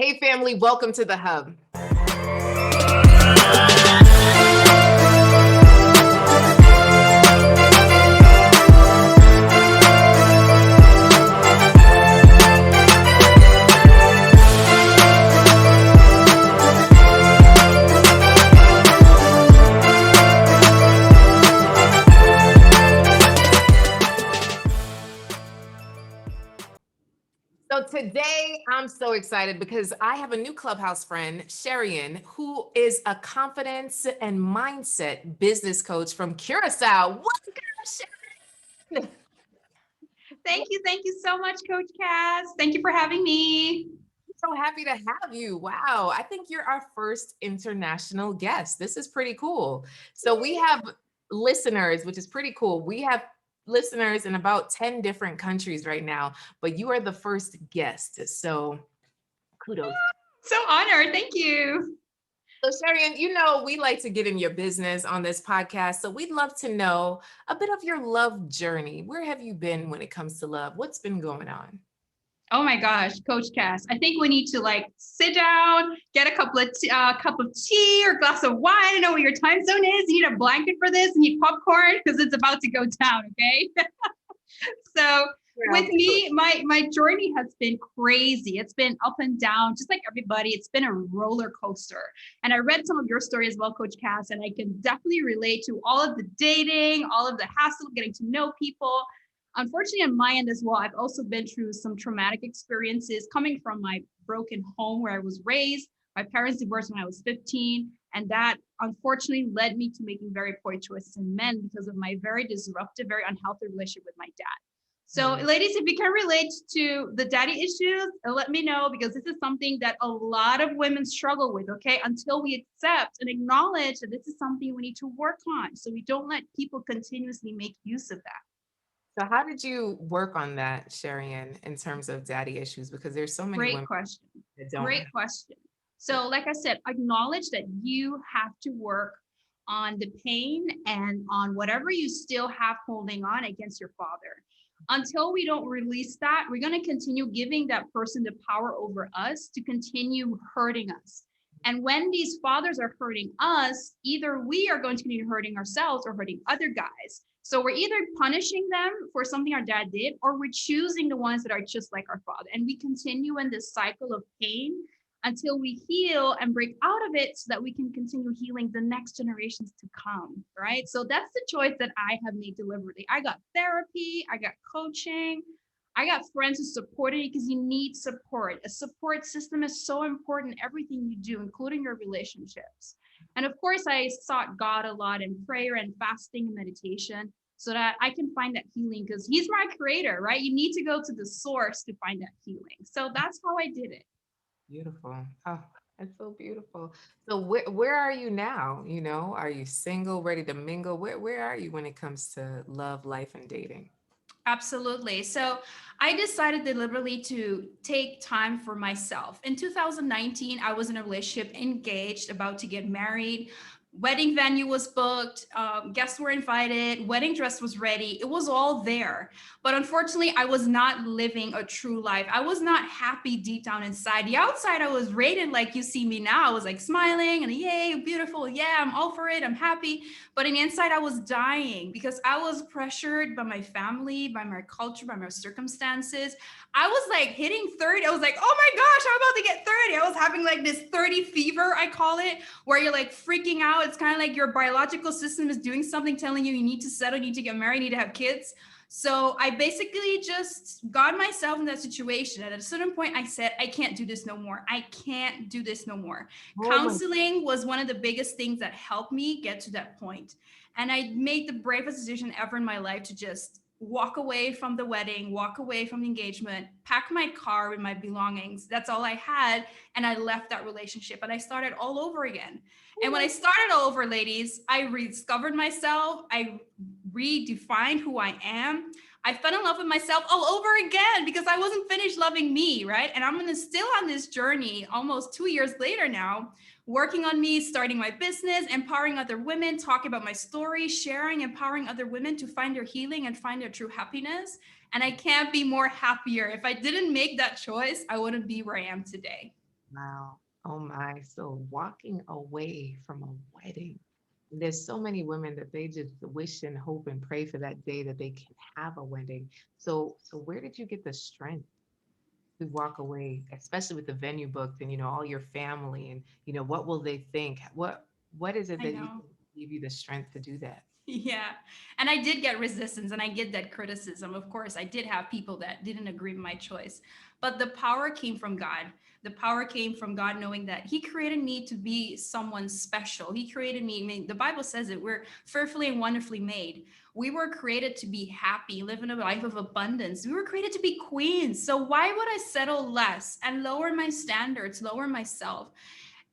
Hey family, welcome to the Hub. So today I'm so excited because I have a new Clubhouse friend, Cherian, who is a confidence and mindset business coach from Curacao. What's up, Cherian? Thank you. Thank you so much, Coach Cass. Thank you for having me. So happy to have you. Wow. I think you're our first international guest. This is pretty cool. So we have listeners, which is pretty cool. We have listeners in about 10 different countries right now, but you are the first guest. So kudos. So honored. Thank you. So Cherian, you know, we like to get in your business on this podcast. So we'd love to know a bit of your love journey. Where have you been when it comes to love? What's been going on? Oh my gosh, Coach Cass. I think we need to sit down, get a cup of tea or glass of wine. I know what your time zone is. You need a blanket for this. You need popcorn because it's about to go down. Okay. So with me, my journey has been crazy. It's been up and down, just like everybody. It's been a roller coaster. And I read some of your story as well, Coach Cass, and I can definitely relate to all of the dating, all of the hassle, getting to know people. Unfortunately, on my end as well, I've also been through some traumatic experiences coming from my broken home where I was raised. My parents divorced when I was 15, and that unfortunately led me to making very poor choices in men because of my very disruptive, very unhealthy relationship with my dad. So, ladies, if you can relate to the daddy issues, let me know because this is something that a lot of women struggle with, okay? Until we accept and acknowledge that this is something we need to work on so we don't let people continuously make use of that. So how did you work on that, Cherian, in terms of daddy issues? Because there's so many Great women question. that don't Great have. question. So, like I said, acknowledge that you have to work on the pain and on whatever you still have holding on against your father. Until we don't release that, we're going to continue giving that person the power over us to continue hurting us. And when these fathers are hurting us, either we are going to continue hurting ourselves or hurting other guys. So we're either punishing them for something our dad did, or we're choosing the ones that are just like our father. And we continue in this cycle of pain until we heal and break out of it so that we can continue healing the next generations to come, right? So that's the choice that I have made deliberately. I got therapy, I got coaching, I got friends who supported you because you need support. A support system is so important in everything you do, including your relationships. And of course, I sought God a lot in prayer and fasting and meditation so that I can find that healing because He's my creator, right? You need to go to the source to find that healing. So that's how I did it. Beautiful. Oh, that's so beautiful. So where are you now? You know, are you single, ready to mingle? Where are you when it comes to love, life, and dating? Absolutely. So I decided deliberately to take time for myself. In 2019, I was in a relationship, engaged, about to get married. Wedding venue was booked, guests were invited, wedding dress was ready. It was all there. But unfortunately, I was not living a true life. I was not happy deep down inside. The outside, I was rated like you see me now. I was like smiling and yay, beautiful. Yeah, I'm all for it. I'm happy. But in the inside, I was dying because I was pressured by my family, by my culture, by my circumstances. I was like hitting 30. I was like, oh my gosh, I'm about to get 30. I was having like this 30 fever, I call it, where you're like freaking out. It's kind of like your biological system is doing something, telling you need to settle, you need to get married, you need to have kids. So I basically just got myself in that situation. And at a certain point, I said, I can't do this no more. I can't do this no more. Counseling was one of the biggest things that helped me get to that point. And I made the bravest decision ever in my life to just walk away from the wedding, walk away from the engagement, pack my car with my belongings. That's all I had. And I left that relationship and I started all over again. And when I started all over, ladies, I rediscovered myself. I redefined who I am. I fell in love with myself all over again because I wasn't finished loving me, right? And I'm gonna still on this journey almost 2 years later now, working on me, starting my business, empowering other women, talking about my story, sharing, empowering other women to find their healing and find their true happiness. And I can't be more happier. If I didn't make that choice, I wouldn't be where I am today. Wow. Oh my. So walking away from a wedding. There's so many women that they just wish and hope and pray for that day that they can have a wedding. So where did you get the strength to walk away, especially with the venue booked and all your family and what will they think? What is it I that you know. think give you the strength to do that? Yeah. And I did get resistance and I get that criticism. Of course, I did have people that didn't agree with my choice. But the power came from God. The power came from God knowing that He created me to be someone special. He created me. I mean, the Bible says it. We're fearfully and wonderfully made. We were created to be happy, live in a life of abundance. We were created to be queens. So why would I settle less and lower my standards, lower myself?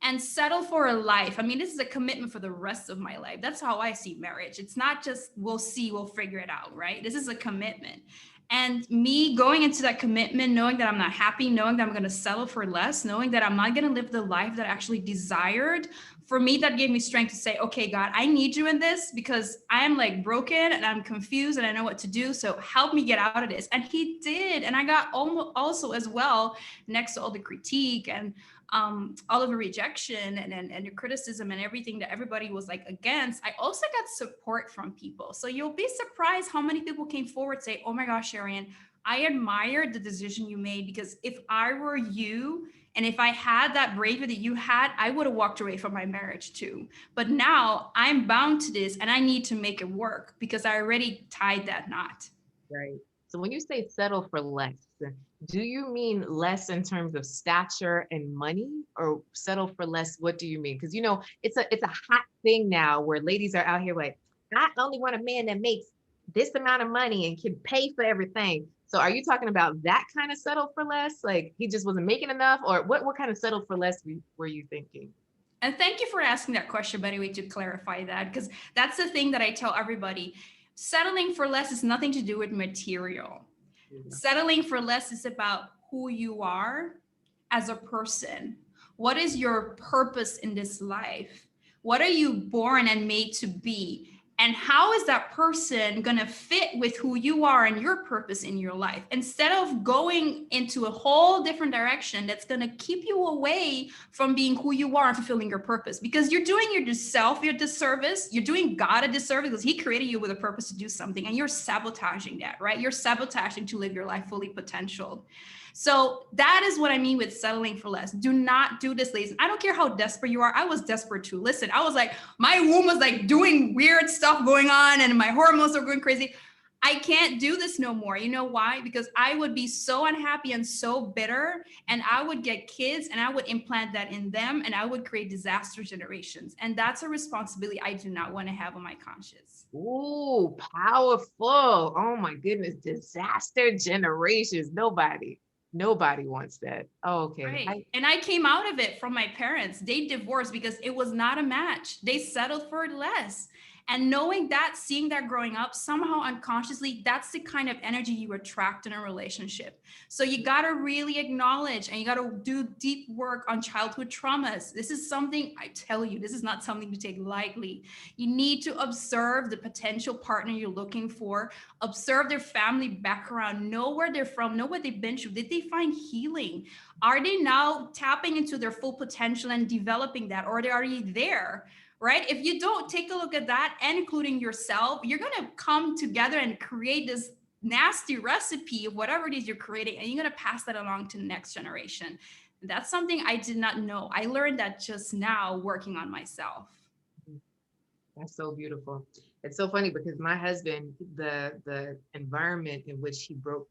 And settle for a life. I mean, this is a commitment for the rest of my life. That's how I see marriage. It's not just we'll see, we'll figure it out, right? This is a commitment. And me going into that commitment, knowing that I'm not happy, knowing that I'm going to settle for less, knowing that I'm not going to live the life that I actually desired, for me, that gave me strength to say, okay, God, I need you in this because I am like broken and I'm confused and I know what to do. So help me get out of this. And He did. And I got almost also as well, next to all the critique and all of the rejection and the criticism and everything that everybody was like against, I also got support from people. So you'll be surprised how many people came forward say, oh my gosh, Cherian, I admired the decision you made because if I were you and if I had that bravery that you had, I would have walked away from my marriage too. But now I'm bound to this and I need to make it work because I already tied that knot. Right. So when you say settle for less, do you mean less in terms of stature and money, or settle for less? What do you mean? Because it's a hot thing now where ladies are out here like, I only want a man that makes this amount of money and can pay for everything. So are you talking about that kind of settle for less? Like he just wasn't making enough, or what kind of settle for less were you thinking? And thank you for asking that question, by the way, to clarify that, because that's the thing that I tell everybody. Settling for less is nothing to do with material. Yeah. Settling for less is about who you are as a person. What is your purpose in this life? What are you born and made to be? And how is that person going to fit with who you are and your purpose in your life? Instead of going into a whole different direction that's going to keep you away from being who you are and fulfilling your purpose, because you're doing yourself your disservice. You're doing God a disservice because He created you with a purpose to do something and you're sabotaging that, right? You're sabotaging to live your life fully potential. So that is what I mean with settling for less. Do not do this, ladies. I don't care how desperate you are. I was desperate too. Listen, I was like, my womb was like doing weird stuff going on and my hormones are going crazy. I can't do this no more. You know why? Because I would be so unhappy and so bitter, and I would get kids and I would implant that in them and I would create disaster generations. And that's a responsibility I do not want to have on my conscience. Ooh, powerful. Oh my goodness. Disaster generations. Nobody wants that. Oh, okay. Right. And I came out of it from my parents. They divorced because it was not a match. They settled for less. And knowing that, seeing that growing up, somehow unconsciously, that's the kind of energy you attract in a relationship. So you got to really acknowledge and you got to do deep work on childhood traumas. This is something I tell you, this is not something to take lightly. You need to observe the potential partner you're looking for, observe their family background, know where they're from, know what they've been through. Did they find healing? Are they now tapping into their full potential and developing that, or are they already there? Right? If you don't take a look at that, and including yourself, you're going to come together and create this nasty recipe of whatever it is you're creating, and you're going to pass that along to the next generation. That's something I did not know. I learned that just now working on myself. That's so beautiful. It's so funny because my husband, the environment in which he grew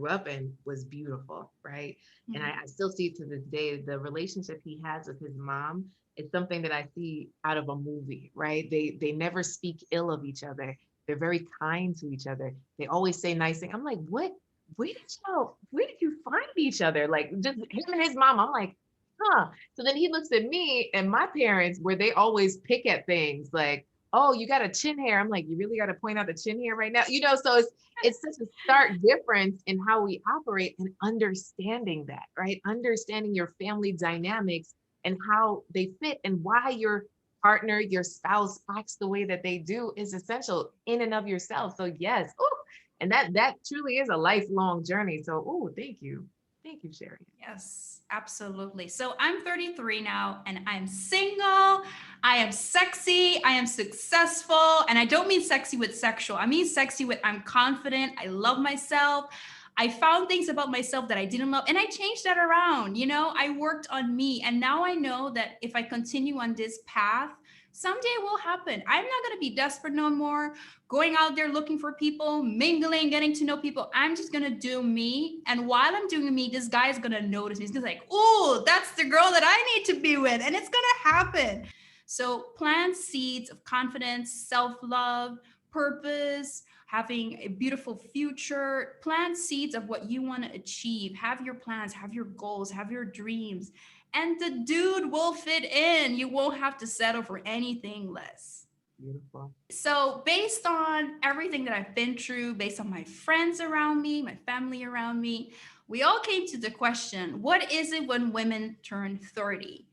up in was beautiful, right? And Mhm. I still see it to this day. The relationship he has with his mom is something that I see out of a movie, right? They never speak ill of each other. They're very kind to each other. They always say nice things. I'm like, what? Where did you find each other? Like just him and his mom. I'm like, huh. So then he looks at me and my parents, where they always pick at things like, oh, you got a chin hair. I'm like, you really got to point out the chin hair right now? So it's such a stark difference in how we operate and understanding that, right? Understanding your family dynamics and how they fit and why your partner, your spouse acts the way that they do is essential in and of yourself. So yes, ooh, and that truly is a lifelong journey. So, oh, thank you. Thank you, Sherry. Yes, absolutely. So I'm 33 now and I'm single. I am sexy. I am successful. And I don't mean sexy with sexual. I mean sexy with I'm confident. I love myself. I found things about myself that I didn't love and I changed that around. You know, I worked on me. And now I know that if I continue on this path, someday it will happen. I'm not going to be desperate no more, going out there looking for people, mingling, getting to know people. I'm just gonna do me. And while I'm doing me, this guy is gonna notice me. He's gonna be like, oh, that's the girl that I need to be with. And it's gonna happen. So plant seeds of confidence, self-love, purpose, having a beautiful future. Plant seeds of what you want to achieve. Have your plans, have your goals, have your dreams. And the dude will fit in. You won't have to settle for anything less. Beautiful. So, based on everything that I've been through, based on my friends around me, my family around me, we all came to the question, what is it when women turn 30?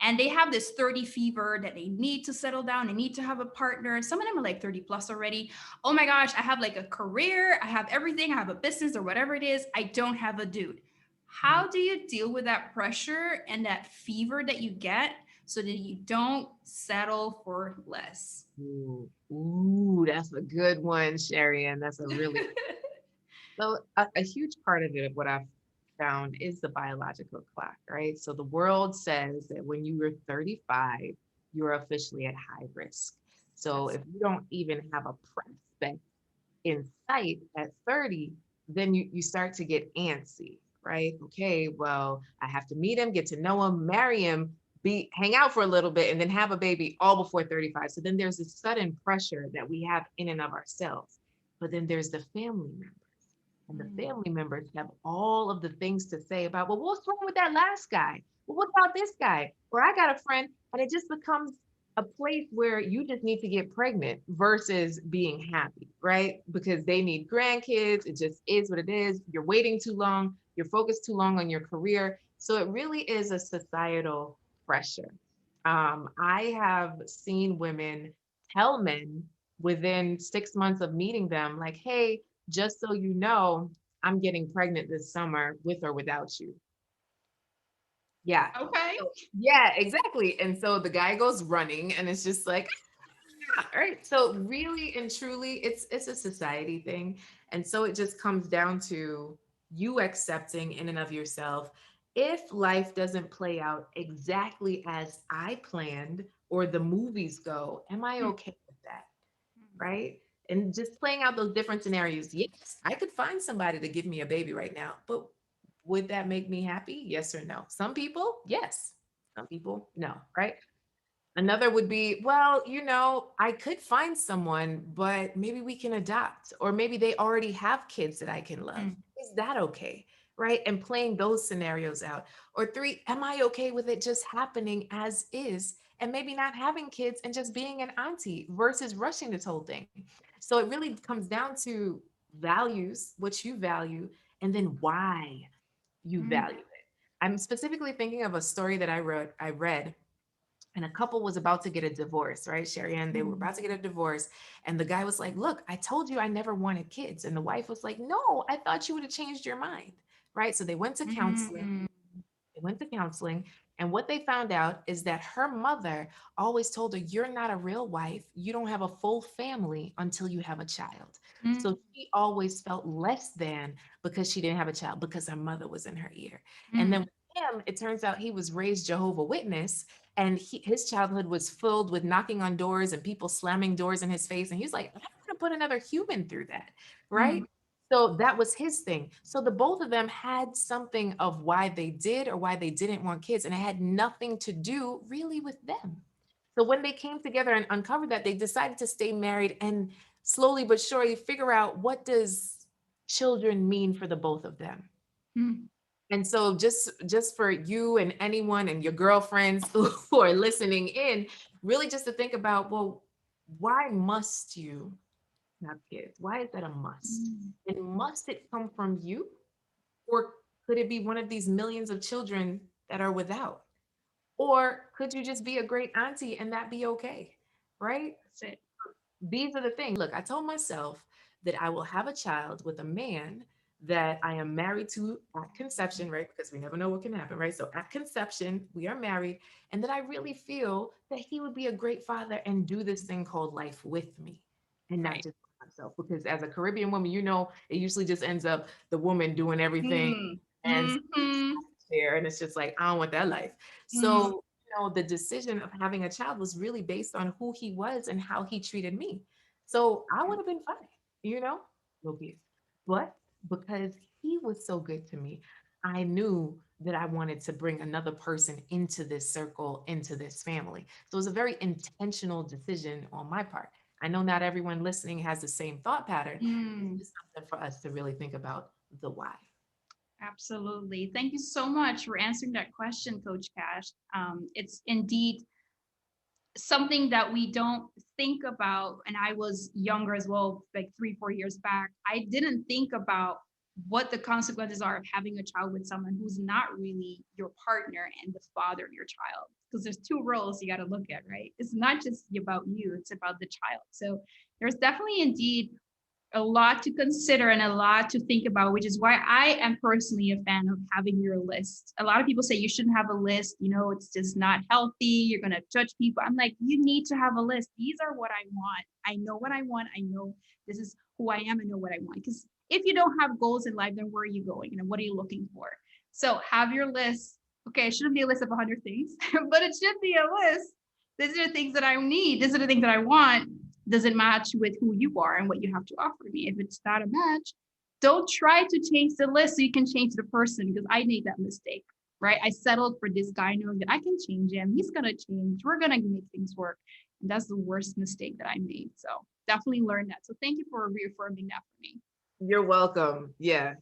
And they have this 30 fever that they need to settle down, they need to have a partner. Some of them are like 30 plus already. Oh my gosh, I have like a career, I have everything, I have a business or whatever it is. I don't have a dude. How do you deal with that pressure and that fever that you get so that you don't settle for less? Ooh, that's a good one, Sherry. And that's a really so a huge part of it, what I've found is the biological clock, right? So the world says that when you were 35, you're officially at high risk. So That's if you don't even have a prospect in sight at 30, then you start to get antsy, right? Okay, well, I have to meet him, get to know him, marry him, be hang out for a little bit, and then have a baby all before 35. So then there's this sudden pressure that we have in and of ourselves. But then there's the family members. And the mm, family members have all of the things to say about, well, what's wrong with that last guy? Well, what about this guy? Or I got a friend, and it just becomes a place where you just need to get pregnant versus being happy, right? Because they need grandkids. It just is what it is. You're waiting too long. You're focused too long on your career. So it really is a societal pressure. I have seen women tell men within 6 months of meeting them, like, hey, just so you know, I'm getting pregnant this summer with or without you. Yeah. okay. So, yeah, exactly. And so the guy goes running and it's just like, all right. So really and truly, it's a society thing. And so it just comes down to you accepting in and of yourself. If life doesn't play out exactly as I planned or the movies go, am I Mm, okay with that? Right? And just playing out those different scenarios. Yes, I could find somebody to give me a baby right now, but would that make me happy? Yes or no? Some people, yes. Some people, no, right? Another would be, well, I could find someone, but maybe we can adopt, or maybe they already have kids that I can love. mm, Is that okay? Right. And playing those scenarios out. Or three, am I okay with it just happening as is and maybe not having kids and just being an auntie versus rushing this whole thing? So it really comes down to values, what you value, and then why you mm, value it. I'm specifically thinking of a story that I read, and a couple was about to get a divorce, right, Cherian? They were mm, about to get a divorce. And the guy was like, look, I told you I never wanted kids. And the wife was like, no, I thought you would have changed your mind. Right. So they went to counseling. mm, They went to counseling. And what they found out is that her mother always told her, you're not a real wife. You don't have a full family until you have a child. mm, So she always felt less than because she didn't have a child because her mother was in her ear. And then mm, with him, it turns out he was raised Jehovah Witness, and his childhood was filled with knocking on doors and people slamming doors in his face. And he's like, I'm not going to put another human through that. Right. mm, So that was his thing. So the both of them had something of why they did or why they didn't want kids, and it had nothing to do really with them. So when they came together and uncovered that, they decided to stay married and slowly but surely figure out, what does children mean for the both of them. mm, And so just for you and anyone and your girlfriends who are listening in, really just to think about, well, why must you have kids? Why is that a must? mm, And must it come from you? Or could it be one of these millions of children that are without? Or could you just be a great auntie and that be okay? Right? that's These are the things. Look, I told myself that I will have a child with a man that I am married to at conception, right? Because we never know what can happen, right? So at conception, we are married, and that I really feel that he would be a great father and do this thing called life with me and not Right. just myself. Because as a Caribbean woman, it usually just ends up the woman doing everything Mm. and Mm-hmm. there, and it's just like, I don't want that life. Mm. So, the decision of having a child was really based on who he was and how he treated me. So I would have been fine, you know, no kids. But because he was so good to me, I knew that I wanted to bring another person into this circle, into this family. So it was a very intentional decision on my part. I know not everyone listening has the same thought pattern. It's Mm. just something for us to really think about the why. Absolutely. Thank you so much for answering that question, Coach Cash. It's indeed something that we don't think about. And I was younger as well, like 3 4 years back. I didn't think about what the consequences are of having a child with someone who's not really your partner and the father of your child, because there's two roles you got to look at, right? It's not just about you, it's about the child. So there's definitely indeed a lot to consider and a lot to think about, which is why I am personally a fan of having your list. A lot of people say you shouldn't have a list, it's just not healthy. You're going to judge people. I'm like, you need to have a list. These are what I want. I know what I want. I know this is who I am. I know what I want. Because if you don't have goals in life, then where are you going? What are you looking for? So have your list. Okay, it shouldn't be a list of 100 things, but it should be a list. These are the things that I need. These are the things that I want. Does it match with who you are and what you have to offer me? If it's not a match, don't try to change the list so you can change the person, because I made that mistake, right? I settled for this guy knowing that I can change him. He's going to change. We're going to make things work. And that's the worst mistake that I made. So definitely learn that. So thank you for reaffirming that for me. You're welcome. Yeah.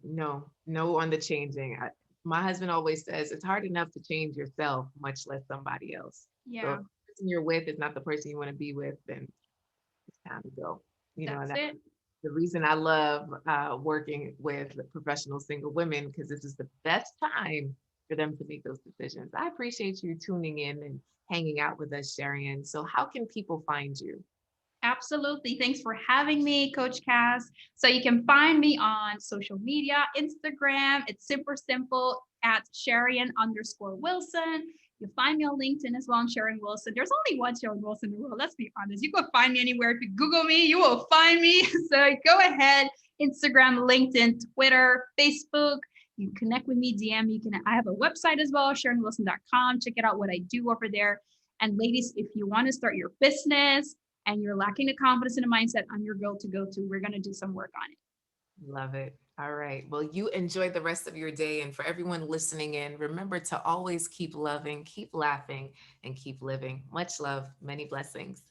No, no on the changing. My husband always says it's hard enough to change yourself, much less somebody else. So if Yeah, the person you're with is not the person you want to be with, then it's time to go. And that's that's it. the reason I love working with professional single women, because this is the best time for them to make those decisions. I appreciate you tuning in and hanging out with us, Cherian. So how can people find you? Absolutely. Thanks for having me, Coach Cass. So you can find me on social media, Instagram. It's super simple at Cherian_Wilson. You'll find me on LinkedIn as well, on Cherian Wilson. There's only one Cherian Wilson in the world. Let's be honest. You can find me anywhere. If you Google me, you will find me. So go ahead. Instagram, LinkedIn, Twitter, Facebook. You can connect with me, DM. I have a website as well, CherianWilson.com. Check it out what I do over there. And ladies, if you want to start your business, and you're lacking the confidence and the mindset, I'm your girl to go to. We're going to do some work on it. Love it. All right. Well, you enjoy the rest of your day. And for everyone listening in, remember to always keep loving, keep laughing, and keep living. Much love. Many blessings.